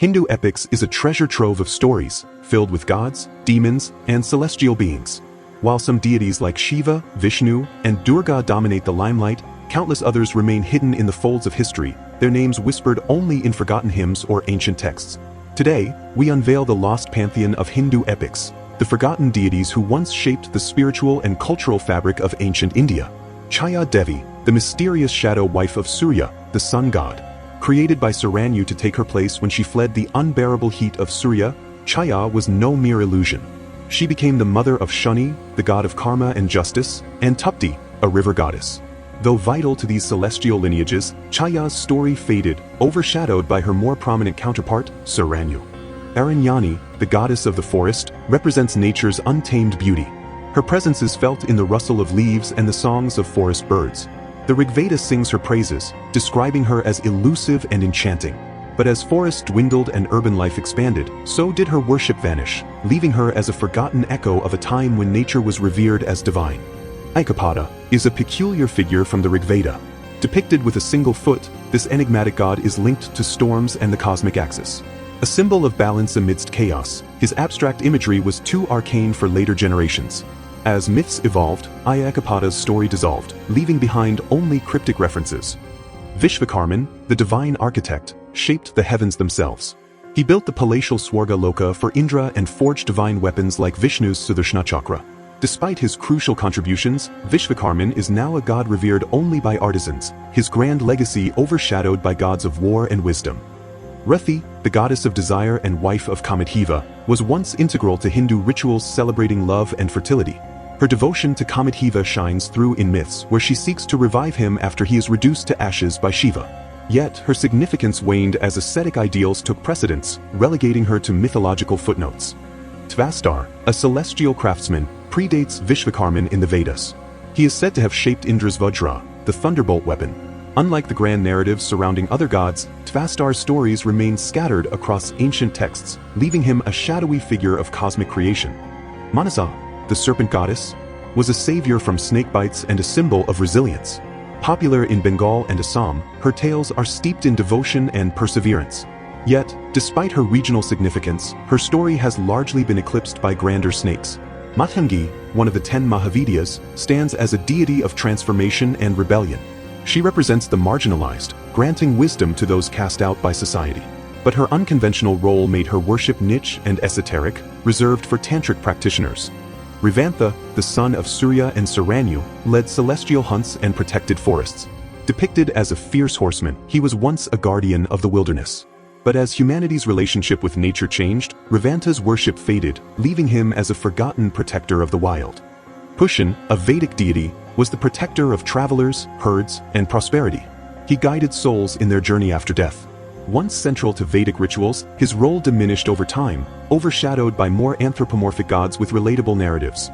Hindu epics is a treasure trove of stories, filled with gods, demons, and celestial beings. While some deities like Shiva, Vishnu, and Durga dominate the limelight, countless others remain hidden in the folds of history, their names whispered only in forgotten hymns or ancient texts. Today, we unveil the lost pantheon of Hindu epics, the forgotten deities who once shaped the spiritual and cultural fabric of ancient India. Chhaya Devi, the mysterious shadow wife of Surya, the sun god. Created by Saranyu to take her place when she fled the unbearable heat of Surya, Chhaya was no mere illusion. She became the mother of Shani, the god of karma and justice, and Tapti, a river goddess. Though vital to these celestial lineages, Chhaya's story faded, overshadowed by her more prominent counterpart, Saranyu. Aranyani, the goddess of the forest, represents nature's untamed beauty. Her presence is felt in the rustle of leaves and the songs of forest birds. The Rigveda sings her praises, describing her as elusive and enchanting. But as forests dwindled and urban life expanded, so did her worship vanish, leaving her as a forgotten echo of a time when nature was revered as divine. Ikapada is a peculiar figure from the Rigveda. Depicted with a single foot, this enigmatic god is linked to storms and the cosmic axis. A symbol of balance amidst chaos, his abstract imagery was too arcane for later generations. As myths evolved, Ikapada's story dissolved, leaving behind only cryptic references. Vishvakarman, the divine architect, shaped the heavens themselves. He built the palatial Swarga Loka for Indra and forged divine weapons like Vishnu's Sudarshana Chakra. Despite his crucial contributions, Vishvakarman is now a god revered only by artisans, his grand legacy overshadowed by gods of war and wisdom. Rati, the goddess of desire and wife of Kamadheva, was once integral to Hindu rituals celebrating love and fertility. Her devotion to Kamadheva shines through in myths where she seeks to revive him after he is reduced to ashes by Shiva. Yet, her significance waned as ascetic ideals took precedence, relegating her to mythological footnotes. Tvastar, a celestial craftsman, predates Vishvakarman in the Vedas. He is said to have shaped Indra's Vajra, the thunderbolt weapon. Unlike the grand narratives surrounding other gods, Tvastar's stories remain scattered across ancient texts, leaving him a shadowy figure of cosmic creation. Manasa, the serpent goddess, was a savior from snake bites and a symbol of resilience. Popular in Bengal and Assam, her tales are steeped in devotion and perseverance. Yet, despite her regional significance, her story has largely been eclipsed by grander snakes. Mathangi, one of the 10 Mahavidyas, stands as a deity of transformation and rebellion. She represents the marginalized, granting wisdom to those cast out by society. But her unconventional role made her worship niche and esoteric, reserved for tantric practitioners. Revanta, the son of Surya and Saranyu, led celestial hunts and protected forests. Depicted as a fierce horseman, he was once a guardian of the wilderness. But as humanity's relationship with nature changed, Revanta's worship faded, leaving him as a forgotten protector of the wild. Pushan, a Vedic deity, was the protector of travelers, herds, and prosperity. He guided souls in their journey after death. Once central to Vedic rituals, his role diminished over time, overshadowed by more anthropomorphic gods with relatable narratives.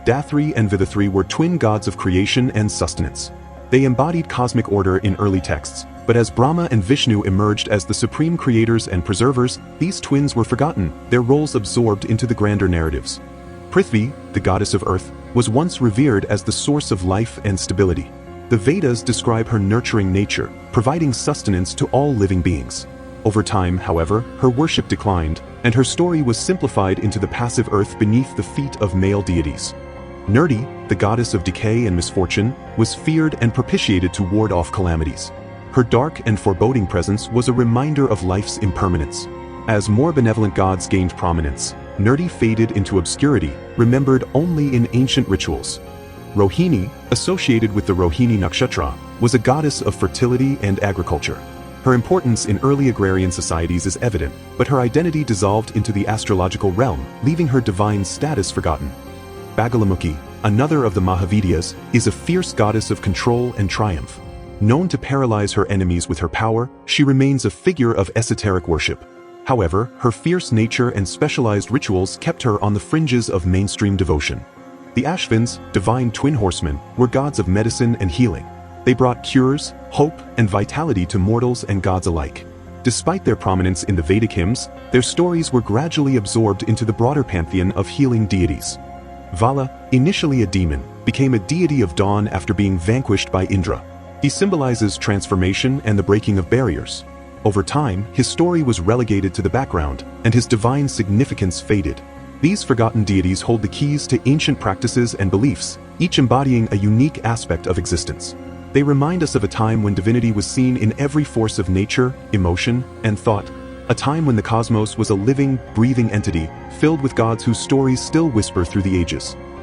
Dathri and Vidathri were twin gods of creation and sustenance. They embodied cosmic order in early texts, but as Brahma and Vishnu emerged as the supreme creators and preservers, these twins were forgotten, their roles absorbed into the grander narratives. Prithvi, the goddess of earth, was once revered as the source of life and stability. The Vedas describe her nurturing nature, providing sustenance to all living beings. Over time, however, her worship declined, and her story was simplified into the passive earth beneath the feet of male deities. Nirdi, the goddess of decay and misfortune, was feared and propitiated to ward off calamities. Her dark and foreboding presence was a reminder of life's impermanence. As more benevolent gods gained prominence, Nirdi faded into obscurity, remembered only in ancient rituals. Rohini, associated with the Rohini Nakshatra, was a goddess of fertility and agriculture. Her importance in early agrarian societies is evident, but her identity dissolved into the astrological realm, leaving her divine status forgotten. Bagalamukhi, another of the Mahavidyas, is a fierce goddess of control and triumph. Known to paralyze her enemies with her power, she remains a figure of esoteric worship. However, her fierce nature and specialized rituals kept her on the fringes of mainstream devotion. The Ashvins, divine twin horsemen, were gods of medicine and healing. They brought cures, hope, and vitality to mortals and gods alike. Despite their prominence in the Vedic hymns, their stories were gradually absorbed into the broader pantheon of healing deities. Vala, initially a demon, became a deity of dawn after being vanquished by Indra. He symbolizes transformation and the breaking of barriers. Over time, his story was relegated to the background, and his divine significance faded. These forgotten deities hold the keys to ancient practices and beliefs, each embodying a unique aspect of existence. They remind us of a time when divinity was seen in every force of nature, emotion, and thought, a time when the cosmos was a living, breathing entity, filled with gods whose stories still whisper through the ages.